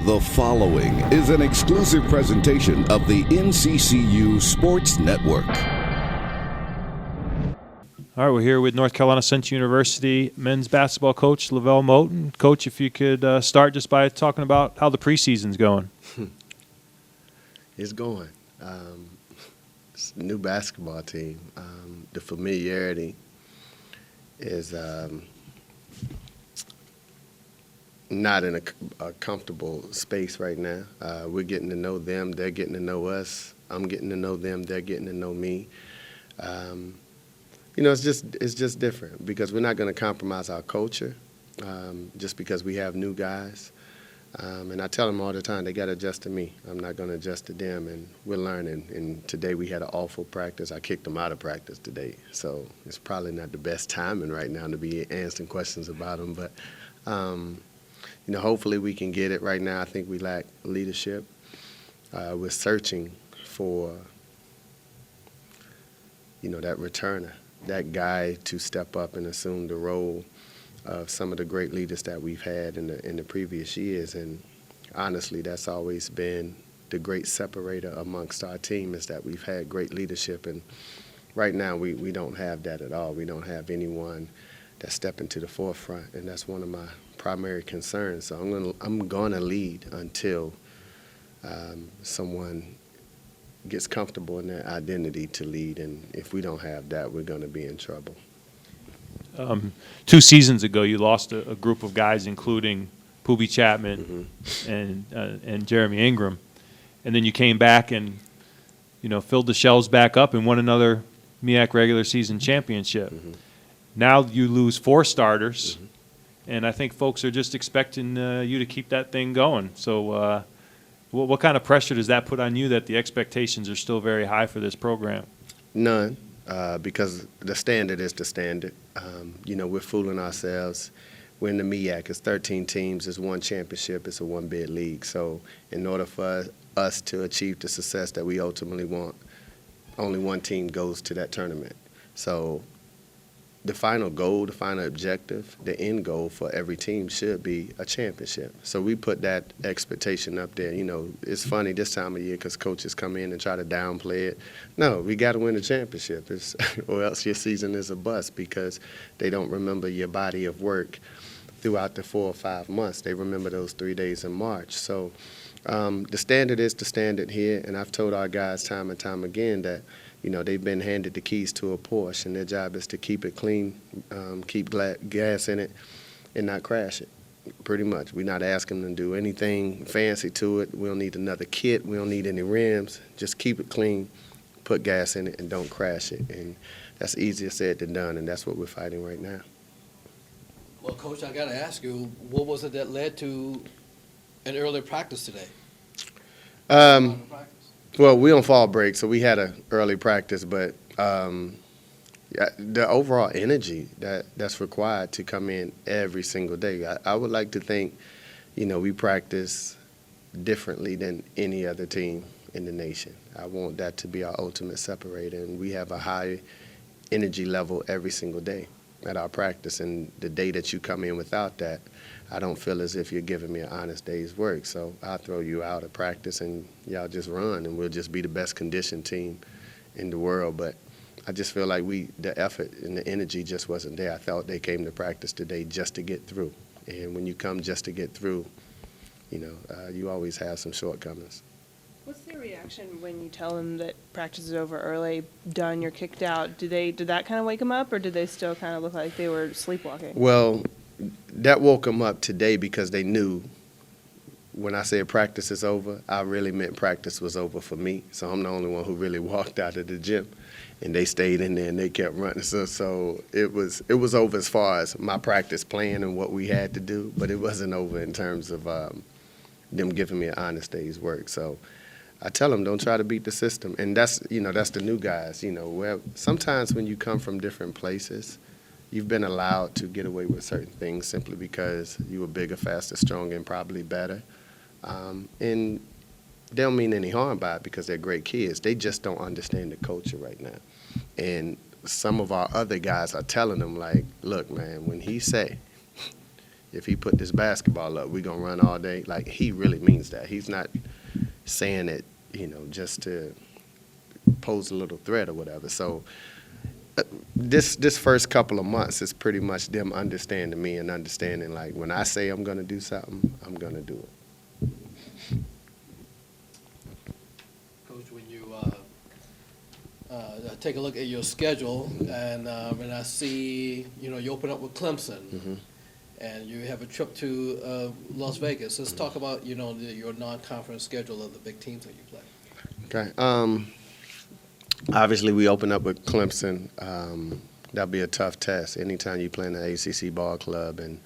The following is an exclusive presentation of the NCCU Sports Network. All right, we're here with North Carolina Central University men's basketball coach LeVelle Moton. Coach, if you could start just by talking about how the preseason's going. It's going. It's a new basketball team. The familiarity is not in a comfortable space right now. We're getting to know them. They're getting to know us. I'm getting to know them. They're getting to know me. It's just different because we're not going to compromise our culture just because we have new guys. And I tell them all the time, they got to adjust to me. I'm not going to adjust to them, and we're learning. And today we had an awful practice. I kicked them out of practice today. So it's probably not the best timing right now to be answering questions about them. But, hopefully we can get it. Right now I think we lack leadership. We're searching for, that returner, that guy to step up and assume the role of some of the great leaders that we've had in the previous years. And honestly, that's always been the great separator amongst our team, is that we've had great leadership. And right now we don't have that at all. We don't have anyone that's stepping to the forefront, and that's one of my primary concerns. So I'm gonna lead until someone gets comfortable in their identity to lead. And if we don't have that, we're gonna be in trouble. 2 seasons ago, you lost a group of guys, including Poobie Chapman and Jeremy Ingram, and then you came back and filled the shelves back up and won another MEAC regular season championship. Now you lose 4 starters, and I think folks are just expecting you to keep that thing going. So, what kind of pressure does that put on you that the expectations are still very high for this program? None. Because the standard is the standard. We're fooling ourselves. We're in the MEAC. It's 13 teams. It's 1 championship. It's a 1-bid league. So in order for us to achieve the success that we ultimately want, only 1 team goes to that tournament. So the final goal, the final objective, the end goal for every team should be a championship. So we put that expectation up there. It's funny this time of year because coaches come in and try to downplay it. No, we got to win the championship, or else your season is a bust, because they don't remember your body of work throughout the 4 or 5 months. They remember those 3 days in March. So the standard is the standard here, and I've told our guys time and time again that they've been handed the keys to a Porsche, and their job is to keep it clean, keep gas in it, and not crash it, pretty much. We're not asking them to do anything fancy to it. We don't need another kit. We don't need any rims. Just keep it clean, put gas in it, and don't crash it. And that's easier said than done, and that's what we're fighting right now. Well, Coach, I got to ask you, what was it that led to an early practice today? Well, we on fall break, so we had an early practice, but the overall energy that's required to come in every single day, I would like to think, we practice differently than any other team in the nation. I want that to be our ultimate separator, and we have a high energy level every single day at our practice, and the day that you come in without that, I don't feel as if you're giving me an honest day's work. So I'll throw you out at practice and y'all just run, and we'll just be the best conditioned team in the world. But I just feel like the effort and the energy just wasn't there. I thought they came to practice today just to get through. And when you come just to get through, you always have some shortcomings. What's their reaction when you tell them that practice is over early, done, you're kicked out? Did that kind of wake them up, or did they still kind of look like they were sleepwalking? Well, that woke them up today because they knew when I said practice is over, I really meant practice was over for me. So I'm the only one who really walked out of the gym, and they stayed in there and they kept running. So it was over as far as my practice plan and what we had to do, but it wasn't over in terms of them giving me an honest day's work. So I tell them, don't try to beat the system. And that's the new guys, where sometimes when you come from different places, you've been allowed to get away with certain things simply because you were bigger, faster, stronger, and probably better. And they don't mean any harm by it because they're great kids. They just don't understand the culture right now. And some of our other guys are telling them, like, look, man, when he say if he put this basketball up, we're going to run all day. Like, he really means that. He's not saying it, just to pose a little threat or whatever. So this first couple of months is pretty much them understanding me and understanding, like, when I say I'm going to do something, I'm going to do it. Coach, when you take a look at your schedule, and when I see, you open up with Clemson, and you have a trip to Las Vegas. Let's talk about, your non-conference schedule of the big teams that you play. Okay. Obviously, we open up with Clemson. That'll be a tough test. Anytime you play in the ACC ball club and,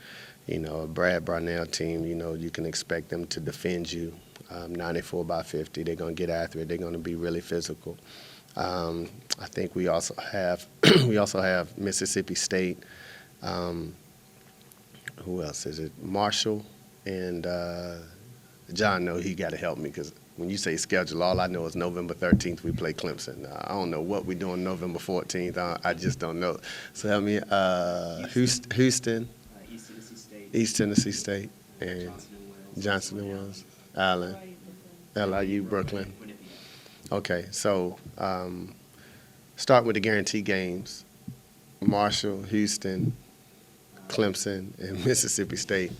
a Brad Brownell team, you can expect them to defend you 94-50. They're going to get after it. They're going to be really physical. I think we also have Mississippi State. Who else is it? Marshall and John. No, he got to help me because when you say schedule, all I know is November 13th we play Clemson. I don't know what we're doing November 14th. I just don't know. So help me. Houston, East Tennessee State, and Johnson and Wales, Allen, LIU, Brooklyn. Okay, so start with the guarantee games: Marshall, Houston, Clemson, and Mississippi State.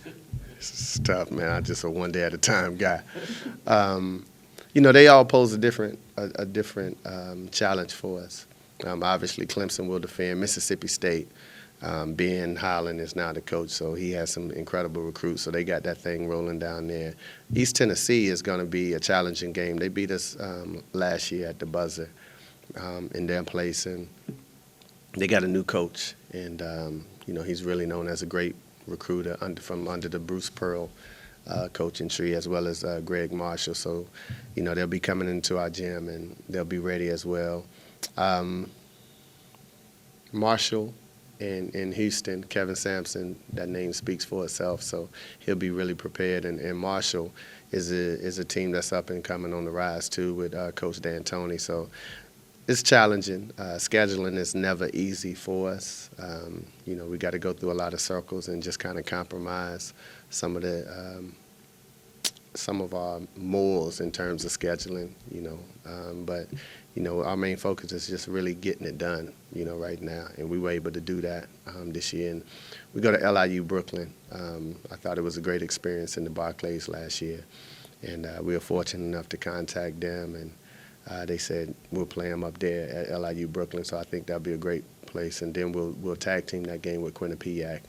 It's tough, man. I'm just a one day at a time guy. They all pose a different challenge for us. Obviously, Clemson will defend. Mississippi State, Ben Highland is now the coach, so he has some incredible recruits. So they got that thing rolling down there. East Tennessee is going to be a challenging game. They beat us last year at the buzzer in their place, and they got a new coach, and he's really known as a great recruiter from under the Bruce Pearl coaching tree, as well as Greg Marshall. So, they'll be coming into our gym, and they'll be ready as well. Marshall in Houston, Kevin Sampson, that name speaks for itself, so he'll be really prepared. And Marshall is a team that's up and coming on the rise, too, with Coach D'Antoni. So it's challenging. Scheduling is never easy for us. We got to go through a lot of circles and just kind of compromise some of our morals in terms of scheduling. But our main focus is just really getting it done. Right now, and we were able to do that this year. And we go to LIU Brooklyn. I thought it was a great experience in the Barclays last year, and we were fortunate enough to contact them and. They said we'll play them up there at LIU Brooklyn, so I think that'll be a great place. And then we'll tag team that game with Quinnipiac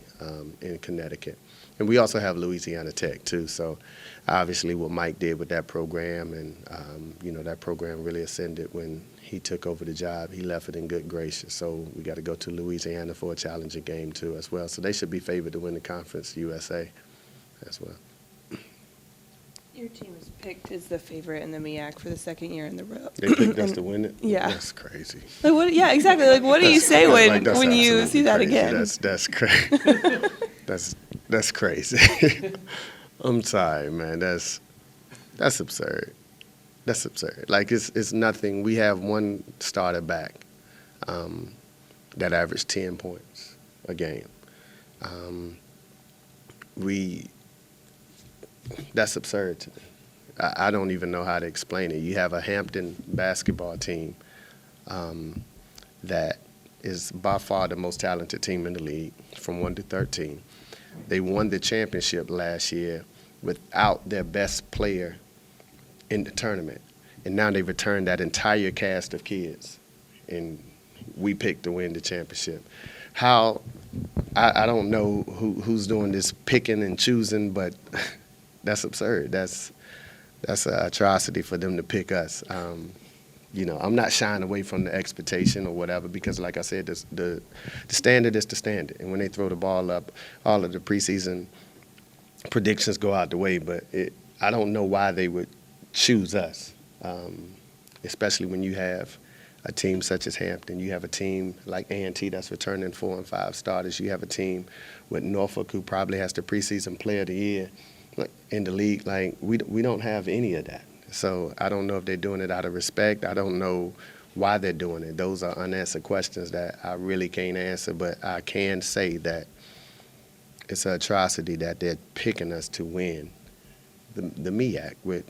in Connecticut. And we also have Louisiana Tech too. So obviously what Mike did with that program, and that program really ascended when he took over the job. He left it in good graces. So we got to go to Louisiana for a challenging game too as well. So they should be favored to win the Conference USA as well. Your team was picked as the favorite in the MEAC for the second year in the row. They picked us to win it? Yeah. That's crazy. Like what? Yeah, exactly. Like, what do you say when you see that crazy. again? That's crazy. that's crazy. I'm sorry, man. That's absurd. That's absurd. Like it's nothing. We have one starter back that averaged 10 points a game. That's absurd to me. I don't even know how to explain it. You have a Hampton basketball team that is by far the most talented team in the league from 1 to 13. They won the championship last year without their best player in the tournament. And now they've returned that entire cast of kids, and we picked to win the championship. How, I don't know who's doing this picking and choosing, but that's absurd. That's an atrocity for them to pick us. I'm not shying away from the expectation or whatever because, like I said, the standard is the standard. And when they throw the ball up, all of the preseason predictions go out the way. But I don't know why they would choose us, especially when you have a team such as Hampton. You have a team like A&T that's returning 4 and 5 starters. You have a team with Norfolk who probably has the preseason player of the year in the league. Like we don't have any of that. So I don't know if they're doing it out of respect. I don't know why they're doing it. Those are unanswered questions that I really can't answer, but I can say that it's an atrocity that they're picking us to win the MEAC with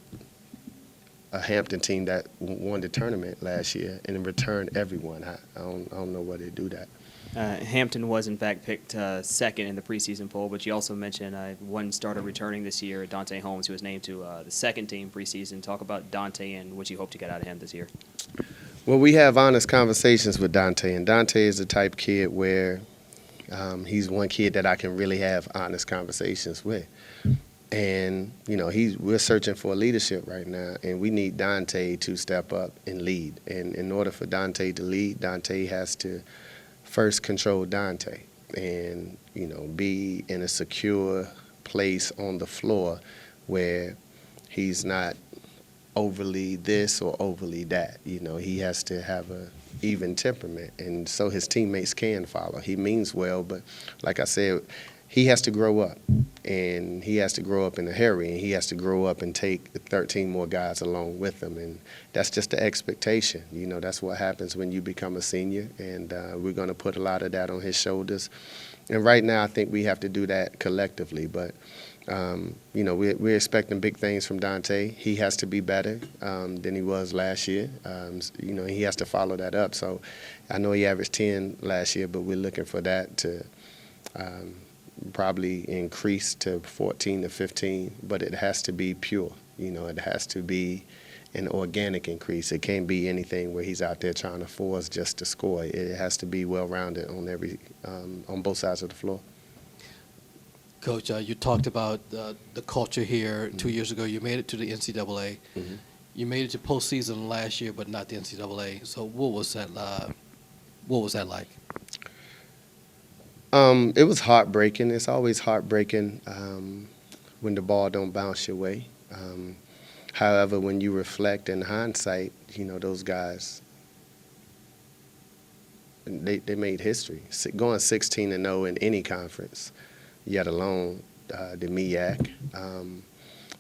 a Hampton team that won the tournament last year and in return everyone. I don't know why they do that. Hampton was, in fact, picked second in the preseason poll, but you also mentioned one starter returning this year, Dante Holmes, who was named to the second team preseason. Talk about Dante and what you hope to get out of him this year. Well, we have honest conversations with Dante, and Dante is the type kid where he's one kid that I can really have honest conversations with. And, you know, we're searching for leadership right now, and we need Dante to step up and lead. And in order for Dante to lead, Dante has to first control Dante and, you know, be in a secure place on the floor where he's not overly this or overly that. You know, he has to have a even temperament, and so his teammates can follow. He means well, but like I said, he has to grow up, and he has to grow up in a hurry, and he has to grow up and take 13 more guys along with him, and that's just the expectation. You know, that's what happens when you become a senior, and we're going to put a lot of that on his shoulders. And right now, I think we have to do that collectively, but you know, we're expecting big things from Dante. He has to be better than he was last year. You know, he has to follow that up. So I know he averaged 10 last year, but we're looking for that to probably increase to 14 to 15, but it has to be pure. You know, it has to be an organic increase. It can't be anything where he's out there trying to force just to score. It has to be well-rounded on both sides of the floor. Coach, you talked about the culture here 2 years ago. You made it to the NCAA. Mm-hmm. You made it to postseason last year, but not the NCAA. So what was that like? It was heartbreaking. It's always heartbreaking when the ball don't bounce your way. However, when you reflect in hindsight, you know, those guys, they made history. Going 16-0 in any conference, yet alone the MEAC,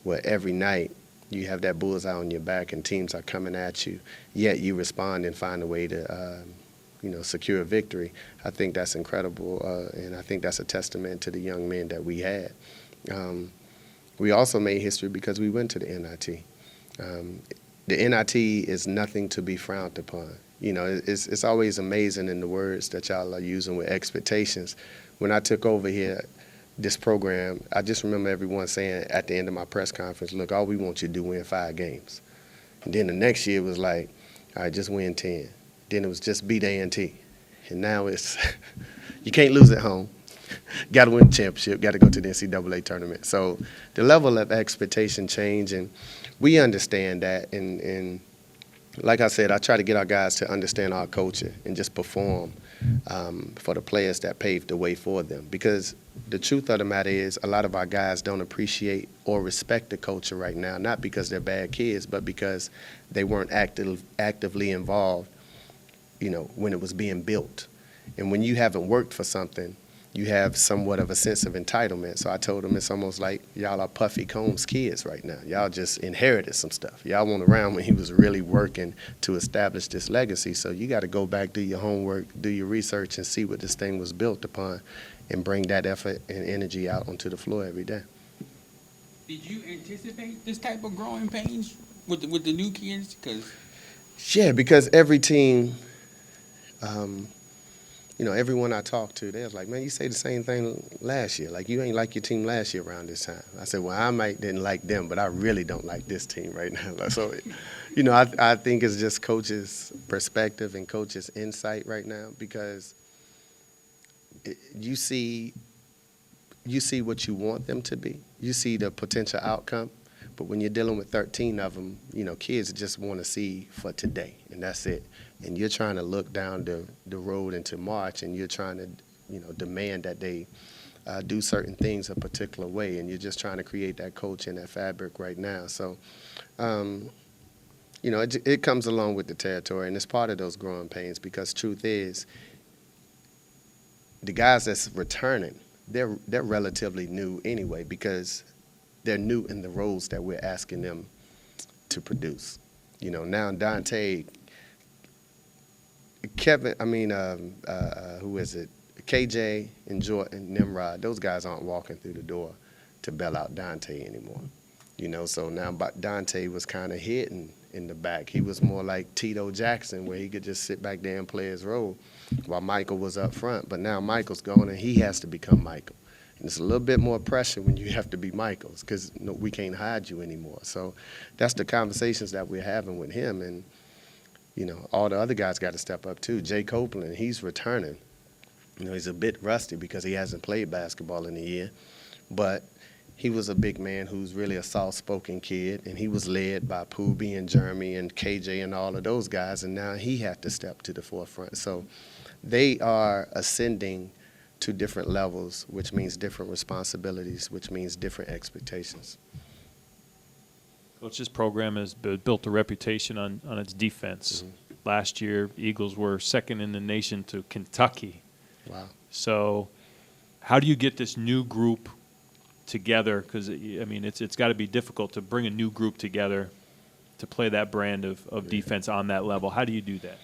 where every night you have that bullseye on your back and teams are coming at you, yet you respond and find a way to you know, secure a victory. I think that's incredible, and I think that's a testament to the young men that we had. We also made history because we went to the NIT. The NIT is nothing to be frowned upon. You know, it's always amazing in the words that y'all are using with expectations. When I took over here, this program, I just remember everyone saying at the end of my press conference, look, all we want you to do is win 5 games. And then the next year was like, all right, just win 10. Then it was just beat A&T. And now it's, you can't lose at home. Got to win the championship, got to go to the NCAA tournament. So the level of expectation changed, and we understand that. And like I said, I try to get our guys to understand our culture and just perform for the players that paved the way for them. Because the truth of the matter is a lot of our guys don't appreciate or respect the culture right now, not because they're bad kids, but because they weren't actively involved, you know, when it was being built. And when you haven't worked for something, you have somewhat of a sense of entitlement. So I told them it's almost like y'all are Puffy Combs' kids right now. Y'all just inherited some stuff. Y'all weren't around when he was really working to establish this legacy. So you got to go back, do your homework, do your research, and see what this thing was built upon, and bring that effort and energy out onto the floor every day. Did you anticipate this type of growing pains with the new kids? Yeah, because every team, you know, everyone I talked to, they was like, man, you say the same thing last year. Like, you ain't like your team last year around this time. I said, well, I didn't like them, but I really don't like this team right now. So, you know, I think it's just coaches' perspective and coaches' insight right now, because you see what you want them to be. You see the potential outcome. But when you're dealing with 13 of them, you know, kids just want to see for today, and that's it. And you're trying to look down the road into March, and you're trying to, you know, demand that they do certain things a particular way, and you're just trying to create that culture and that fabric right now. So, you know, it comes along with the territory, and it's part of those growing pains, because truth is, the guys that's returning, they're relatively new anyway, because they're new in the roles that we're asking them to produce. You know, now Dante, who is it? KJ and Jordan, Nimrod, those guys aren't walking through the door to bail out Dante anymore. So now Dante was kind of hidden in the back. He was more like Tito Jackson, where he could just sit back there and play his role while Michael was up front. But now Michael's gone, and he has to become Michael. And it's a little bit more pressure when you have to be Michael's, because we can't hide you anymore. So that's the conversations that we're having with him. And, all the other guys got to step up too. Jay Copeland, he's returning. He's a bit rusty because he hasn't played basketball in a year. But he was a big man who's really a soft-spoken kid, and he was led by Poobie and Jeremy and KJ and all of those guys, and now he had to step to the forefront. So they are ascending to different levels, which means different responsibilities, which means different expectations. Coach, this program has built a reputation on its defense. Mm-hmm. Last year, Eagles were second in the nation to Kentucky. Wow. So how do you get this new group together? Because, it's got to be difficult to bring a new group together to play that brand of defense on that level. How do you do that?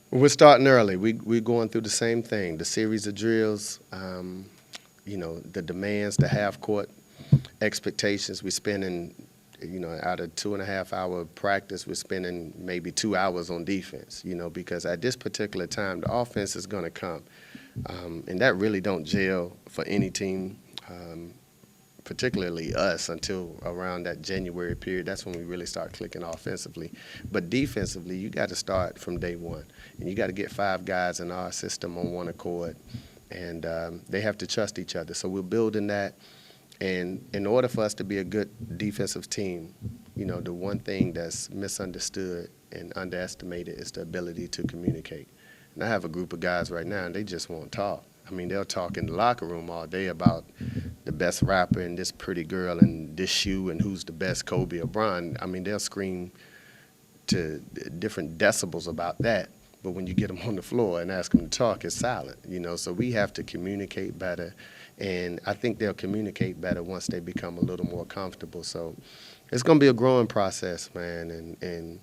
We're starting early. We're going through the same thing, the series of drills, the demands, the half-court expectations. We're spending, out of 2.5-hour practice, we're spending maybe 2 hours on defense, because at this particular time, the offense is going to come. And that really don't gel for any team, particularly us, until around that January period. That's when we really start clicking offensively. But defensively, you got to start from day one. And you got to get 5 guys in our system on one accord. And they have to trust each other. So we're building that. And in order for us to be a good defensive team, the one thing that's misunderstood and underestimated is the ability to communicate. And I have a group of guys right now, and they just won't talk. They'll talk in the locker room all day about the best rapper and this pretty girl and this shoe and who's the best, Kobe or Bron. They'll scream to different decibels about that. But when you get them on the floor and ask them to talk, it's silent, So we have to communicate better. And I think they'll communicate better once they become a little more comfortable. So it's going to be a growing process, man. And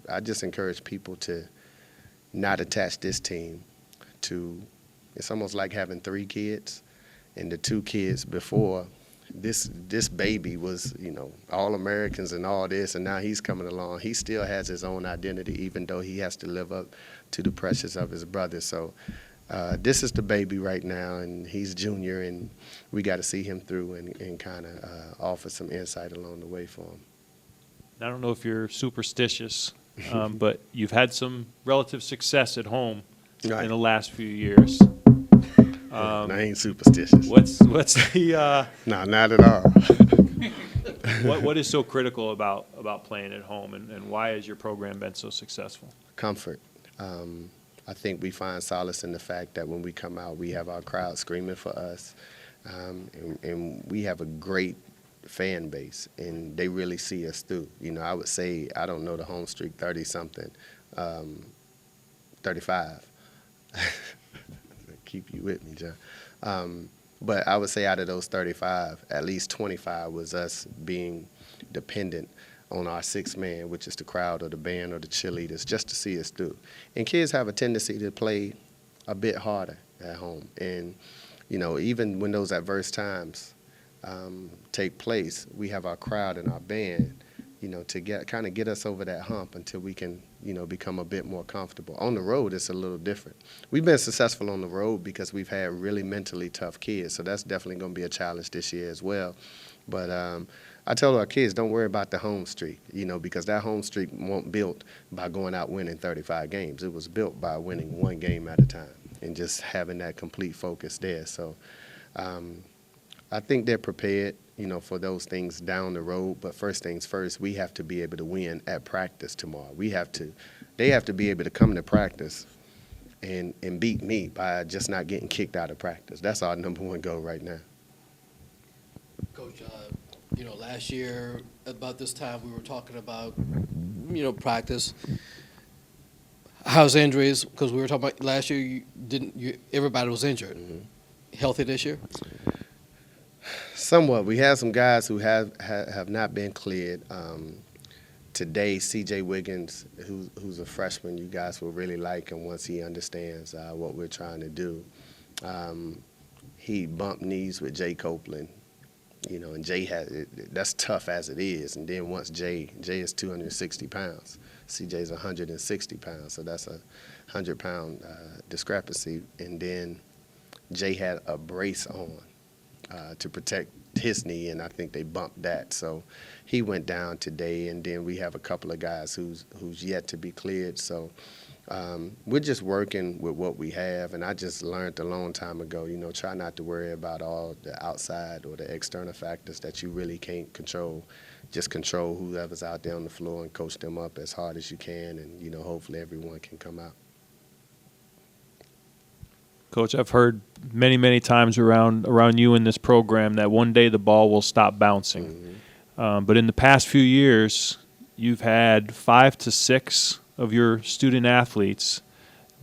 I just encourage people to not attach this team to – it's almost like having 3 kids, and the 2 kids before, this baby was, all Americans and all this, and now he's coming along. He still has his own identity, even though he has to live up to the pressures of his brother. So this is the baby right now, and he's junior, and we got to see him through and kind of offer some insight along the way for him. I don't know if you're superstitious, but you've had some relative success at home Right. in the last few years. I ain't superstitious. What's the No, not at all. what is so critical about playing at home, and why has your program been so successful? Comfort. I think we find solace in the fact that when we come out, we have our crowd screaming for us, and we have a great fan base, and they really see us through. I would say, I don't know the home streak, 30-something, 35. Keep you with me, John. But I would say out of those 35, at least 25 was us being dependent on our 6th man, which is the crowd or the band or the cheerleaders, just to see us through. And kids have a tendency to play a bit harder at home. And, even when those adverse times take place, we have our crowd and our band, to get us over that hump until we can, become a bit more comfortable. On the road, it's a little different. We've been successful on the road because we've had really mentally tough kids, so that's definitely going to be a challenge this year as well. But I tell our kids, don't worry about the home streak, because that home streak wasn't built by going out winning 35 games. It was built by winning 1 game at a time and just having that complete focus there. So I think they're prepared, for those things down the road. But first things first, we have to be able to win at practice tomorrow. They have to be able to come to practice and beat me by just not getting kicked out of practice. That's our number 1 goal right now. Coach, last year about this time we were talking about, practice. How's injuries? Because we were talking about last year, everybody was injured. Mm-hmm. Healthy this year? Somewhat. We have some guys who have not been cleared. Today, C.J. Wiggins, who's a freshman, you guys will really like him once he understands what we're trying to do. He bumped knees with Jay Copeland, and Jay that's tough as it is. And then once Jay is 260 pounds, CJ's 160 pounds, so that's a 100-pound discrepancy. And then Jay had a brace on to protect his knee, and I think they bumped that. So he went down today, and then we have a couple of guys who's yet to be cleared. So we're just working with what we have, and I just learned a long time ago, try not to worry about all the outside or the external factors that you really can't control. Just control whoever's out there on the floor and coach them up as hard as you can, and, hopefully everyone can come out. Coach, I've heard many, many times around you in this program that one day the ball will stop bouncing. Mm-hmm. But in the past few years, you've had 5 to 6 of your student athletes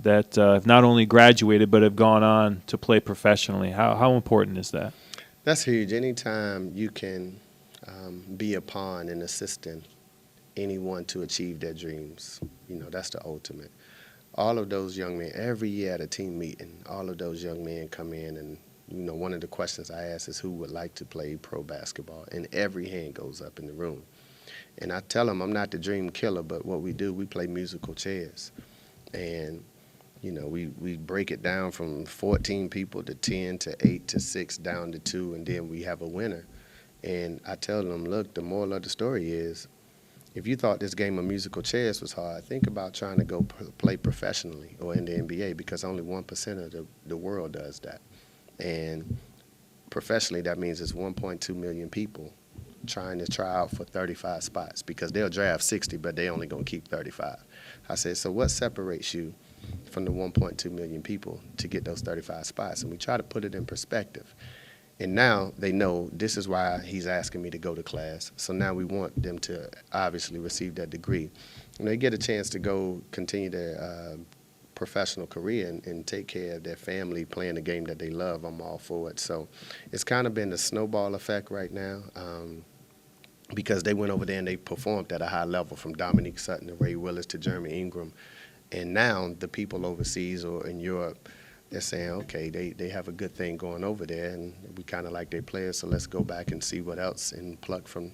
that have not only graduated but have gone on to play professionally. How important is that? That's huge. Anytime you can be a pawn in assisting anyone to achieve their dreams, that's the ultimate. All of those young men, every year at a team meeting, all of those young men come in, and one of the questions I ask is who would like to play pro basketball, and every hand goes up in the room. And I tell them I'm not the dream killer, but what we do, we play musical chairs. And, we break it down from 14 people to 10 to 8 to 6 down to 2, and then we have a winner. And I tell them, look, the moral of the story is, if you thought this game of musical chairs was hard, think about trying to go play professionally or in the NBA, because only 1% of the world does that. And professionally, that means it's 1.2 million people trying to try out for 35 spots, because they'll draft 60, but they only going to keep 35. I said, so what separates you from the 1.2 million people to get those 35 spots? And we try to put it in perspective. And now they know this is why he's asking me to go to class. So now we want them to obviously receive that degree. And they get a chance to go continue their professional career and take care of their family playing the game that they love. I'm all for it. So it's kind of been the snowball effect right now, because they went over there and they performed at a high level, from Dominique Sutton to Ray Willis to Jeremy Ingram. And now the people overseas or in Europe, they're saying, okay, they have a good thing going over there, and we kind of like their players, so let's go back and see what else and pluck from,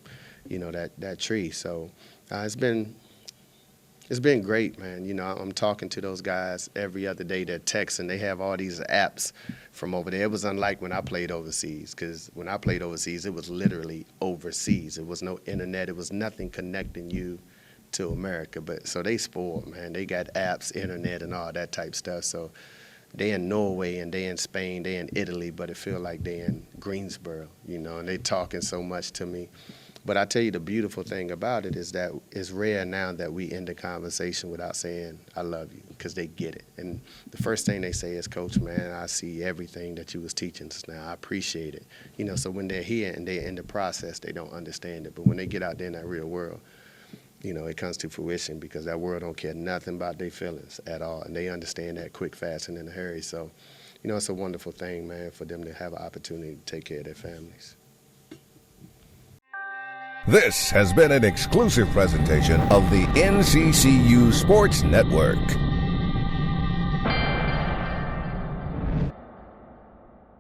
that tree. So it's been great, man. I'm talking to those guys every other day. They're texting. They have all these apps from over there. It was unlike when I played overseas, because when I played overseas, it was literally overseas. It was no internet. It was nothing connecting you to America. But so they spoiled, man. They got apps, internet, and all that type stuff. So they in Norway and they in Spain, they in Italy, but it feel like they in Greensboro, and they talking so much to me. But I tell you, the beautiful thing about it is that it's rare now that we end the conversation without saying, I love you, because they get it. And the first thing they say is, Coach, man, I see everything that you was teaching us now. I appreciate it. So when they're here and they're in the process, they don't understand it. But when they get out there in that real world, it comes to fruition, because that world don't care nothing about their feelings at all. And they understand that quick, fast, and in a hurry. So, it's a wonderful thing, man, for them to have an opportunity to take care of their families. This has been an exclusive presentation of the NCCU Sports Network.